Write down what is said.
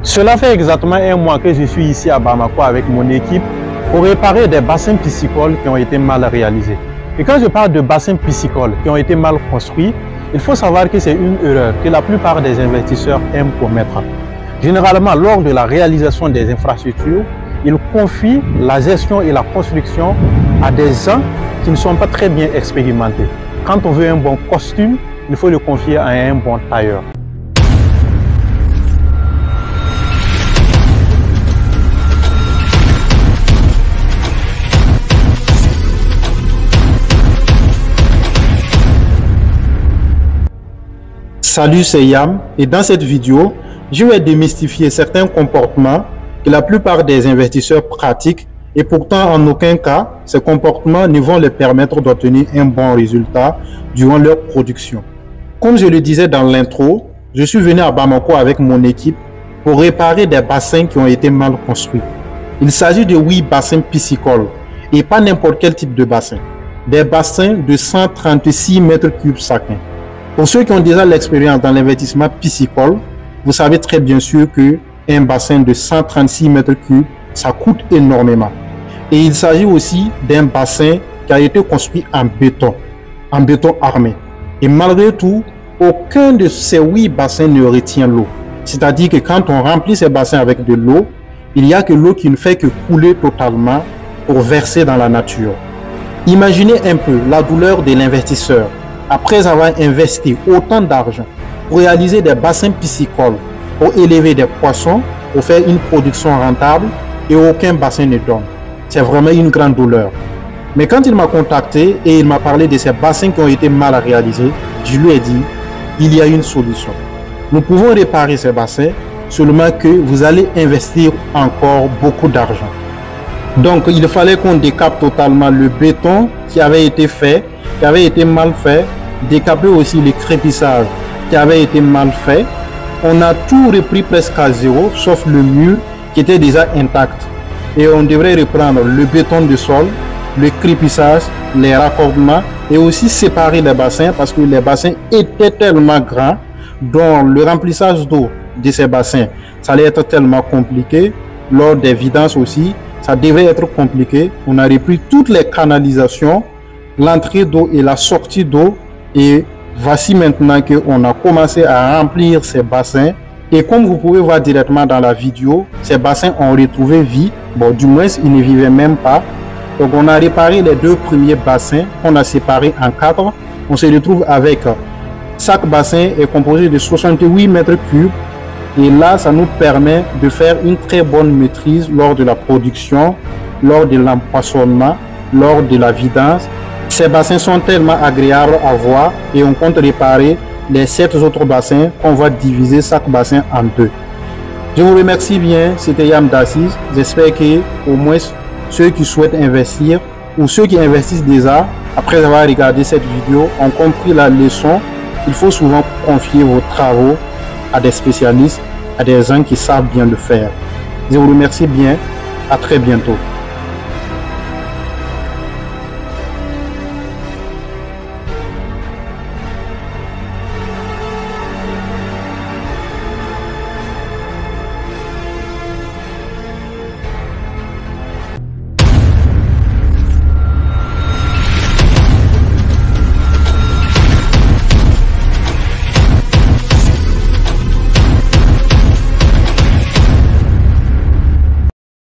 Cela fait exactement un mois que je suis ici à Bamako avec mon équipe pour réparer des bassins piscicoles qui ont été mal réalisés. Et quand je parle de bassins piscicoles qui ont été mal construits, il faut savoir que c'est une erreur que la plupart des investisseurs aiment commettre. Généralement, lors de la réalisation des infrastructures, ils confient la gestion et la construction à des gens qui ne sont pas très bien expérimentés. Quand on veut un bon costume, il faut le confier à un bon tailleur. Salut, c'est Yam et dans cette vidéo, je vais démystifier certains comportements que la plupart des investisseurs pratiquent et pourtant en aucun cas, ces comportements ne vont les permettre d'obtenir un bon résultat durant leur production. Comme je le disais dans l'intro, je suis venu à Bamako avec mon équipe pour réparer des bassins qui ont été mal construits. Il s'agit de 8 bassins piscicoles et pas n'importe quel type de bassin. Des bassins de 136 mètres cubes chacun. Pour ceux qui ont déjà l'expérience dans l'investissement piscicole, vous savez très bien sûr que un bassin de 136 mètres cubes, ça coûte énormément. Et il s'agit aussi d'un bassin qui a été construit en béton armé. Et malgré tout, aucun de ces 8 bassins ne retient l'eau. C'est-à-dire que quand on remplit ces bassins avec de l'eau, il n'y a que l'eau qui ne fait que couler totalement pour verser dans la nature. Imaginez un peu la douleur de l'investisseur après avoir investi autant d'argent pour réaliser des bassins piscicoles, pour élever des poissons, pour faire une production rentable et aucun bassin ne donne. C'est vraiment une grande douleur. Mais quand il m'a contacté et il m'a parlé de ces bassins qui ont été mal réalisés, je lui ai dit, il y a une solution. Nous pouvons réparer ces bassins, seulement que vous allez investir encore beaucoup d'argent. Donc il fallait qu'on décape totalement le béton qui avait été fait, qui avait été mal fait, décaper aussi les crépissages qui avaient été mal faits. On a tout repris presque à zéro, sauf le mur qui était déjà intact. Et on devrait reprendre le béton de sol, le crépissage, les raccordements et aussi séparer les bassins parce que les bassins étaient tellement grands, dont le remplissage d'eau de ces bassins, ça allait être tellement compliqué. Lors des vidanges aussi, ça devait être compliqué. On a repris toutes les canalisations, l'entrée d'eau et la sortie d'eau. Et voici maintenant qu'on a commencé à remplir ces bassins. Et comme vous pouvez voir directement dans la vidéo, ces bassins ont retrouvé vie. Bon, du moins, ils ne vivaient même pas. Donc, on a réparé les 2 premiers bassins qu'on a séparés en 4. On se retrouve avec chaque bassin est composé de 68 mètres cubes. Et là, ça nous permet de faire une très bonne maîtrise lors de la production, lors de l'empoisonnement, lors de la vidange. Ces bassins sont tellement agréables à voir et on compte réparer les 7 autres bassins qu'on va diviser chaque bassin en 2. Je vous remercie bien, c'était Yam d'Assis. J'espère que au moins ceux qui souhaitent investir ou ceux qui investissent déjà, après avoir regardé cette vidéo, ont compris la leçon. Il faut souvent confier vos travaux à des spécialistes, à des gens qui savent bien le faire. Je vous remercie bien. À très bientôt.